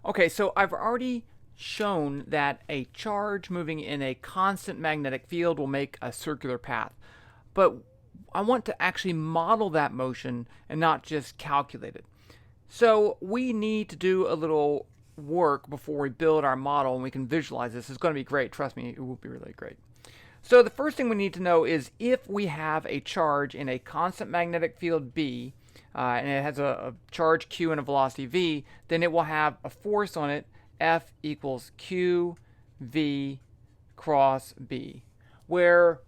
Okay, so I've already shown that a charge moving in a constant magnetic field will make a circular path. But I want to actually model that motion and not just calculate it. So we need to do a little work before we build our model and we can visualize this. It's going to be great. Trust me, it will be really great. So the first thing we need to know is if we have a charge in a constant magnetic field B, and it has a charge Q and a velocity V, then it will have a force on it, F equals Q V cross B, where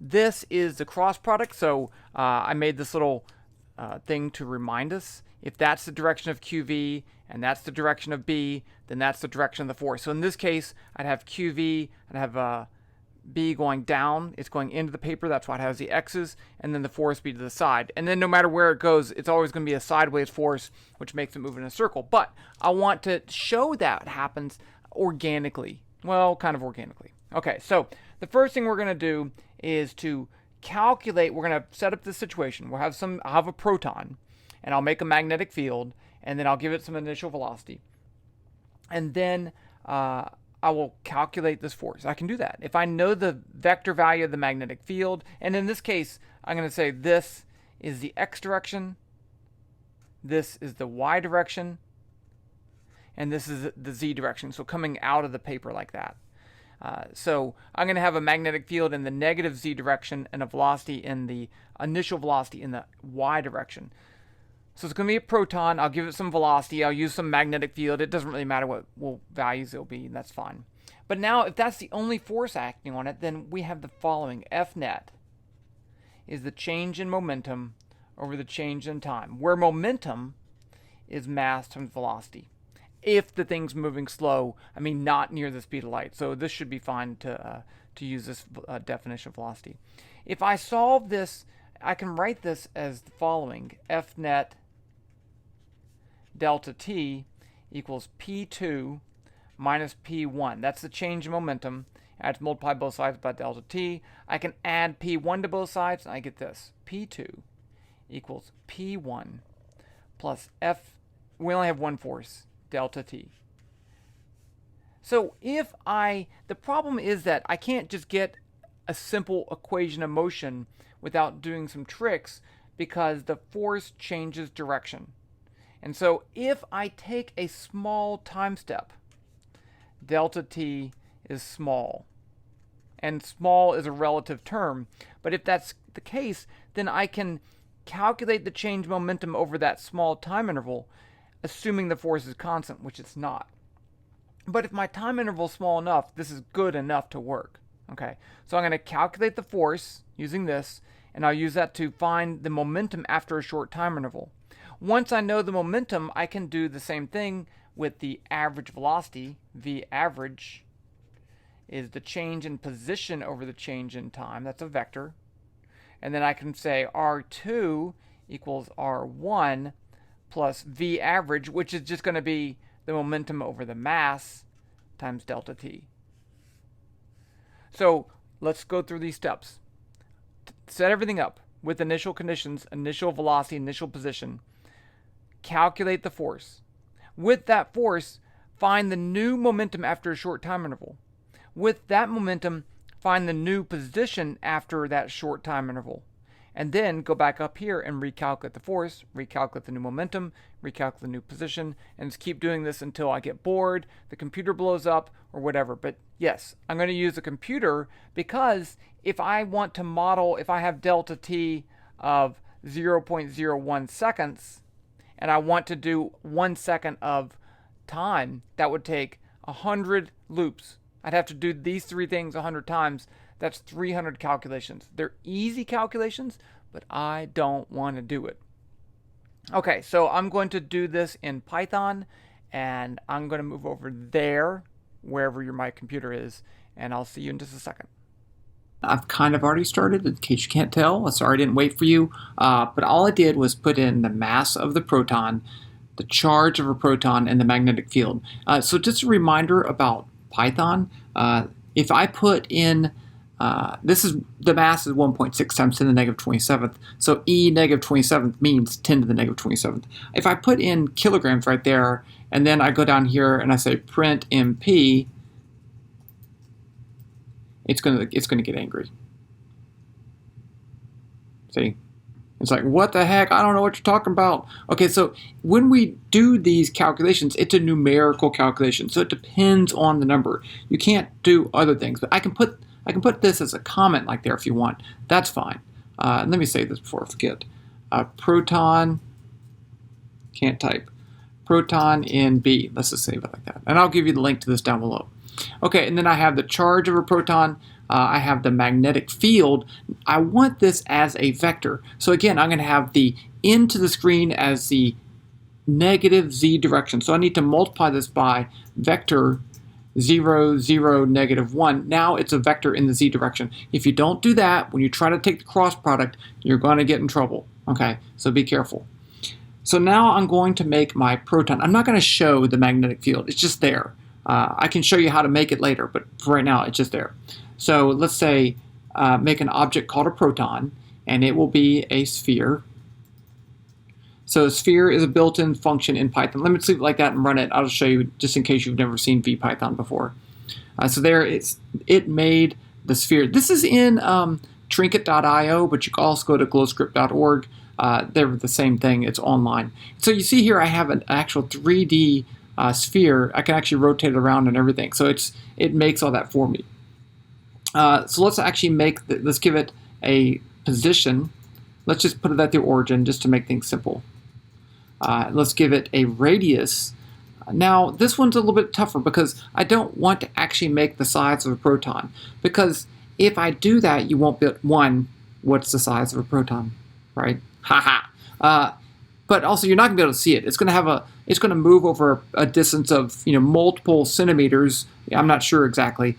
this is the cross product. So I made this little thing to remind us. If that's the direction of QV and that's the direction of B, then that's the direction of the force. So in this case, I'd have QV, I'd have B going down. It's going into the paper. That's why it has the X's. And then the force B to the side. And then no matter where it goes, it's always going to be a sideways force, which makes it move in a circle. But I want to show that happens organically. Well, kind of organically. Okay, so the first thing we're going to do is to calculate. We're going to set up this situation. I'll have a proton, and I'll make a magnetic field, and then I'll give it some initial velocity. And then I will calculate this force. I can do that. If I know the vector value of the magnetic field, and in this case, I'm going to say this is the x direction, this is the y direction, and this is the z direction. So coming out of the paper like that. So I'm going to have a magnetic field in the negative z direction and a velocity in the initial velocity in the y direction. So it's going to be a proton. I'll give it some velocity. I'll use some magnetic field. It doesn't really matter what values it'll be, and that's fine. But now, if that's the only force acting on it, then we have the following. F net is the change in momentum over the change in time, where momentum is mass times velocity. If the thing's moving slow, I mean not near the speed of light. So this should be fine to use this definition of velocity. If I solve this, I can write this as the following. F net delta t equals P2 minus P1. That's the change in momentum. I have to multiply both sides by delta t. I can add P1 to both sides, and I get this. P2 equals P1 plus F. We only have one force, delta t. So the problem is that I can't just get a simple equation of motion without doing some tricks, because the force changes direction. And so if I take a small time step, delta t is small. And small is a relative term. But if that's the case, then I can calculate the change momentum over that small time interval, assuming the force is constant, which it's not. But if my time interval is small enough, this is good enough to work. Okay, so I'm going to calculate the force using this, and I'll use that to find the momentum after a short time interval. Once I know the momentum, I can do the same thing with the average velocity. V average is the change in position over the change in time. That's a vector. And then I can say R2 equals R1 plus V average, which is just going to be the momentum over the mass times delta t. So let's go through these steps. Set everything up with initial conditions, initial velocity, initial position. Calculate the force. With that force, find the new momentum after a short time interval. With that momentum, find the new position after that short time interval. And then go back up here and recalculate the force, recalculate the new momentum, recalculate the new position, and just keep doing this until I get bored, the computer blows up, or whatever. But yes, I'm going to use a computer, because if I want to model, if I have delta t of 0.01 seconds, and I want to do 1 second of time, that would take 100 loops. I'd have to do these three things 100 times. That's 300 calculations. They're easy calculations, but I don't want to do it. Okay, so I'm going to do this in Python, and I'm going to move over there, wherever my computer is, and I'll see you in just a second. I've kind of already started, in case you can't tell. Sorry I didn't wait for you. But all I did was put in the mass of the proton, the charge of a proton, and the magnetic field. So just a reminder about Python. If I put in this is the mass is 1.6 times 10 to the negative 27th. So E negative 27th means 10 to the negative 27th. If I put in kilograms right there, and then I go down here and I say print MP, it's gonna get angry. See? It's like, what the heck? I don't know what you're talking about. Okay, so when we do these calculations, it's a numerical calculation, so it depends on the number. You can't do other things, but I can put this as a comment like there if you want. That's fine. Let me say this before I forget. Proton, can't type. Proton in B. Let's just save it like that. And I'll give you the link to this down below. Okay, and then I have the charge of a proton. I have the magnetic field. I want this as a vector. So again, I'm going to have the into the screen as the negative z direction. So I need to multiply this by vector 0, 0, negative 1. Now it's a vector in the z direction. If you don't do that, when you try to take the cross product, you're going to get in trouble. Okay, so be careful. So now I'm going to make my proton. I'm not going to show the magnetic field. It's just there. I can show you how to make it later, but for right now, it's just there. So let's say make an object called a proton, and it will be a sphere. So a sphere is a built-in function in Python. Let me leave it like that and run it. I'll just show you just in case you've never seen VPython before. So there it made the sphere. This is in trinket.io, but you can also go to glowscript.org. They're the same thing. It's online. So you see here I have an actual 3D sphere. I can actually rotate it around and everything. So it makes all that for me. So let's actually let's give it a position. Let's just put it at the origin just to make things simple. Let's give it a radius. Now this one's a little bit tougher because I don't want to actually make the size of a proton, because if I do that, you won't be what's the size of a proton, right? Haha. But also you're not gonna be able to see it. It's gonna move over a distance of multiple centimeters. I'm not sure exactly,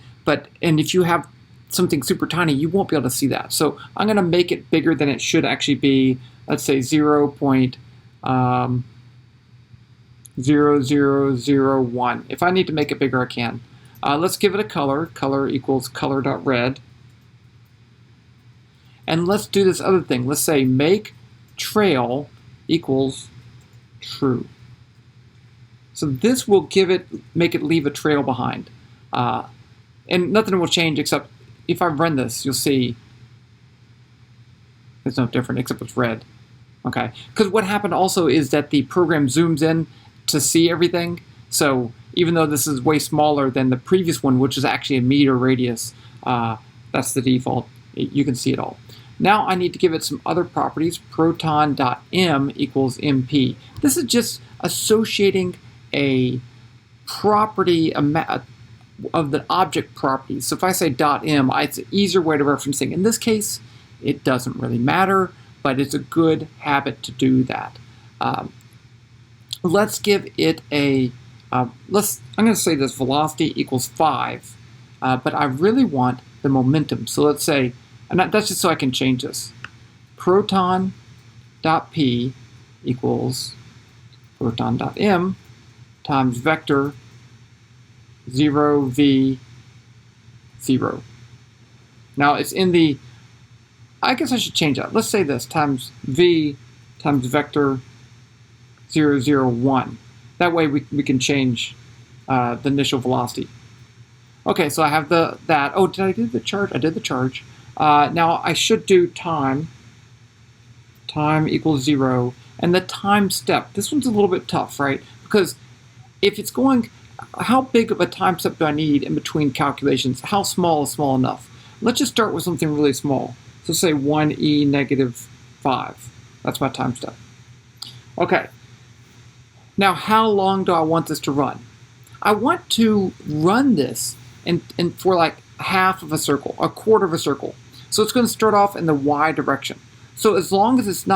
and if you have something super tiny, you won't be able to see that. So I'm gonna make it bigger than it should actually be. Let's say 0.0001. If I need to make it bigger, I can. Let's give it a color. Color equals color.red. And let's do this other thing. Let's say make trail equals true. So this will make it leave a trail behind. And nothing will change except if I run this, you'll see it's no different except it's red. Okay, because what happened also is that the program zooms in to see everything. So even though this is way smaller than the previous one, which is actually a meter radius, that's the default. You can see it all. Now I need to give it some other properties. Proton.m equals mp. This is just associating a property of the object properties. So if I say .m, it's an easier way to referencing. In this case, it doesn't really matter, but it's a good habit to do that. Let's give it a, I'm going to say this velocity equals 5, but I really want the momentum. So let's say, and that's just so I can change this. Proton.p equals proton.m times vector 0, v, 0. Now it's in the, I guess I should change that. Let's say this times v times vector 0, 0, 1. That way we can change the initial velocity. Okay, so I have that. Oh, did I do the charge? I did the charge. Now I should do time. Time equals 0. And the time step. This one's a little bit tough, right? Because if it's going, how big of a time step do I need in between calculations? How small is small enough? Let's just start with something really small. So say 1e negative 5. That's my time step. Okay. Now how long do I want this to run? I want to run this and for like half of a circle, a quarter of a circle. So it's going to start off in the y direction. So as long as as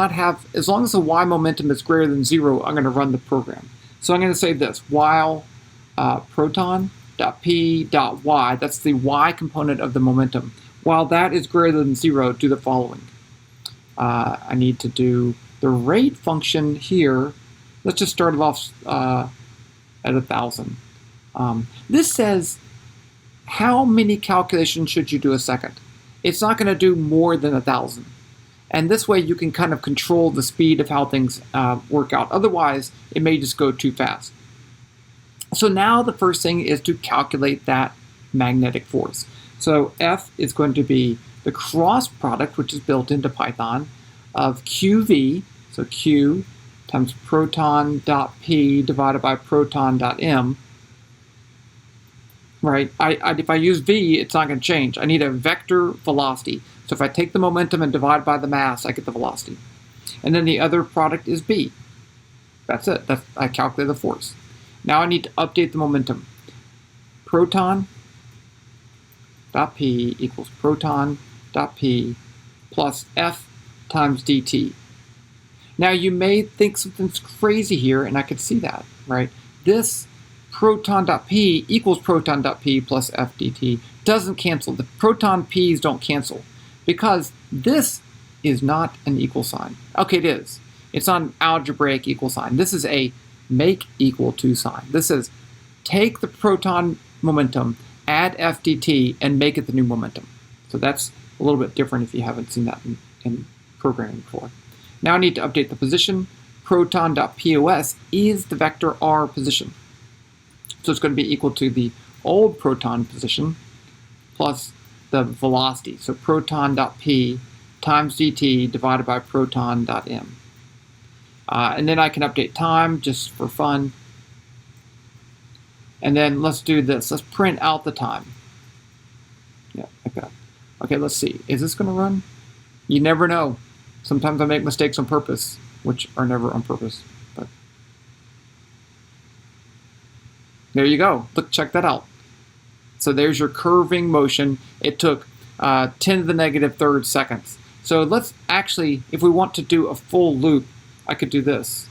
long as the y momentum is greater than 0, I'm going to run the program. So I'm going to say this, while proton.p.y, that's the y component of the momentum. While that is greater than 0, do the following. I need to do the rate function here. Let's just start it off at 1,000. This says how many calculations should you do a second? it's not going to do more than 1,000. And this way you can kind of control the speed of how things work out. Otherwise, it may just go too fast. So now the first thing is to calculate that magnetic force. So F is going to be the cross product, which is built into Python, of QV, so Q times proton.P divided by proton.M. Right? If I use V, it's not going to change. I need a vector velocity. So if I take the momentum and divide by the mass, I get the velocity. And then the other product is B. That's it. I calculate the force. Now I need to update the momentum. Proton.P equals proton.P plus F times dt. Now you may think something's crazy here, and I could see that, right? This proton.P equals proton.P plus F dt doesn't cancel. The proton P's don't cancel because this is not an equal sign. Okay, it is. It's not an algebraic equal sign. This is a make equal to sign. This is take the proton momentum, add F dt, and make it the new momentum. So that's a little bit different if you haven't seen that in programming before. Now I need to update the position. Proton.POS is the vector R position. So it's going to be equal to the old proton position plus the velocity. So proton.P times dt divided by proton.M. And then I can update time just for fun. And then let's do this. Let's print out the time. Yeah, like that. Okay, let's see. Is this going to run? You never know. Sometimes I make mistakes on purpose, which are never on purpose. But there you go. Look, check that out. So there's your curving motion. It took 10 to the negative third seconds. So let's actually, if we want to do a full loop, I could do this.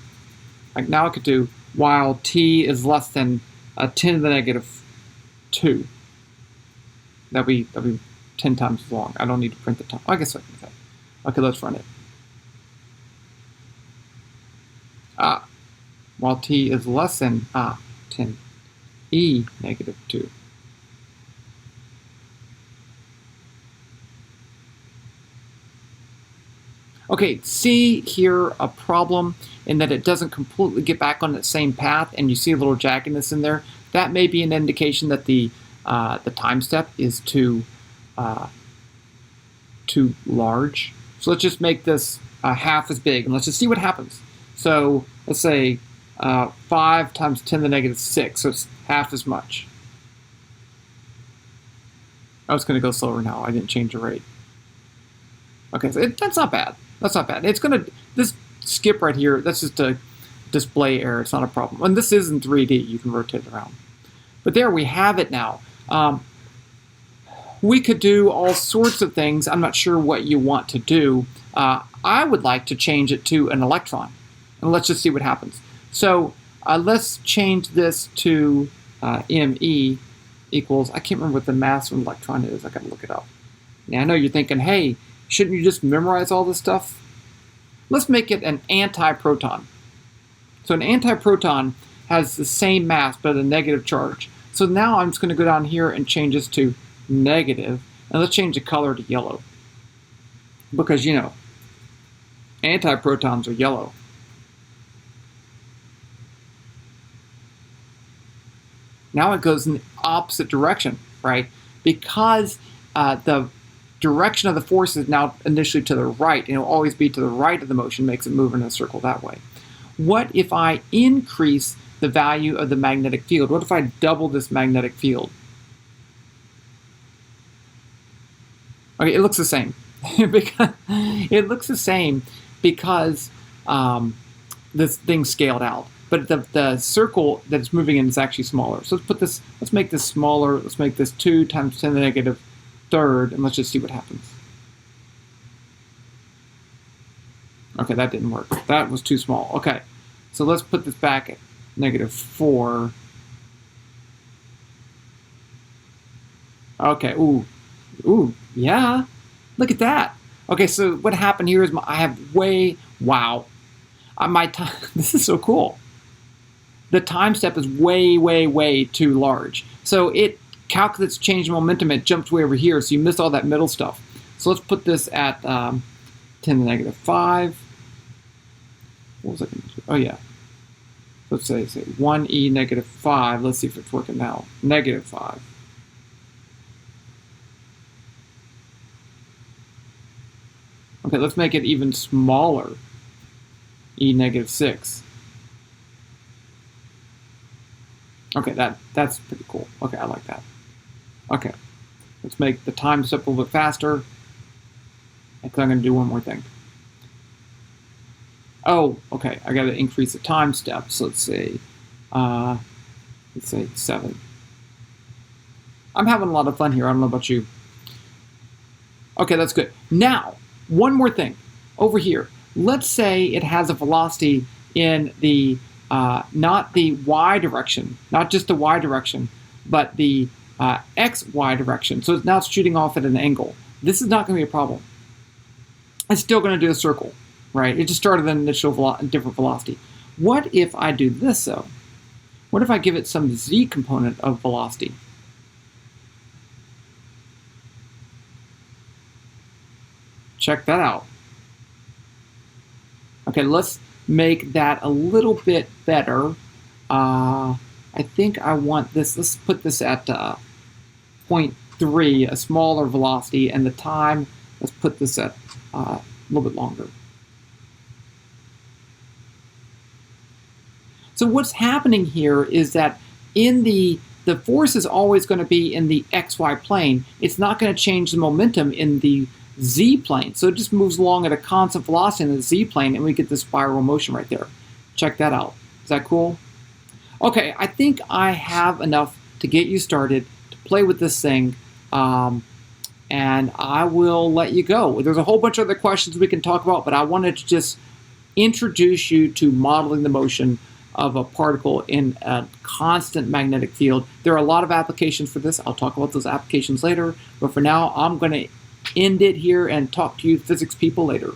Like now I could do while t is less than 10 to the negative 2. That'd be 10 times as long. I don't need to print the time. I guess I can do that. Okay, let's run it. While t is less than 10 e negative 2. Okay, see here a problem in that it doesn't completely get back on the same path, and you see a little jaggedness in there. That may be an indication that the time step is too large. So let's just make this half as big, and let's just see what happens. So let's say 5 times 10 to the negative 6, so it's half as much. I was going to go slower now. I didn't change the rate. Okay, so that's not bad. That's not bad. It's going to, this skip right here, that's just a display error. It's not a problem. And this is in 3D. You can rotate it around. But there we have it now. We could do all sorts of things. I'm not sure what you want to do. I would like to change it to an electron. And let's just see what happens. So let's change this to ME equals, I can't remember what the mass of an electron is. I got to look it up. Now I know you're thinking, hey, shouldn't you just memorize all this stuff? Let's make it an antiproton. So an antiproton has the same mass but a negative charge. So now I'm just going to go down here and change this to negative, and let's change the color to yellow. Because, you know, antiprotons are yellow. Now it goes in the opposite direction, right? Because the direction of the force is now initially to the right, and it will always be to the right of the motion, makes it move in a circle that way. What if I increase the value of the magnetic field? What if I double this magnetic field? Okay, it looks the same. It looks the same because this thing scaled out. But the circle that it's moving in is actually smaller. So let's make this smaller. Let's make this 2 times 10 to the negative third, and let's just see what happens. Okay, that didn't work. That was too small. Okay, so let's put this back at negative 4. Okay, ooh, yeah, look at that. Okay, so what happened here is I have wow, my time, this is so cool. The time step is way too large. So it calculates change in momentum, it jumps way over here, so you miss all that middle stuff. So let's put this at 10 to the negative 5. What was I going to do? Oh, yeah. Let's say 1e negative 5. Let's see if it's working now. Negative 5. Okay, let's make it even smaller. E negative 6. Okay, that's pretty cool. Okay, I like that. Okay, let's make the time step a little bit faster. I think I'm going to do one more thing. Oh, okay, I got to increase the time step. So let's say 7. I'm having a lot of fun here. I don't know about you. Okay, that's good. Now, one more thing. Over here, let's say it has a velocity in the not the y direction, not just the y direction, but the xy direction. So now it's shooting off at an angle. This is not going to be a problem. It's still going to do a circle, right? It just started at an initial different velocity. What if I do this, though? What if I give it some z component of velocity? Check that out. Okay, let's make that a little bit better. I think I want this. Let's put this at 0.3, a smaller velocity, and the time, let's put this at a little bit longer. So what's happening here is that in the force is always going to be in the xy plane. It's not going to change the momentum in the z plane. So it just moves along at a constant velocity in the z plane, and we get this spiral motion right there. Check that out. Is that cool? Okay, I think I have enough to get you started to play with this thing, and I will let you go. There's a whole bunch of other questions we can talk about, but I wanted to just introduce you to modeling the motion of a particle in a constant magnetic field. There are a lot of applications for this. I'll talk about those applications later, but for now, I'm going to end it here and talk to you physics people later.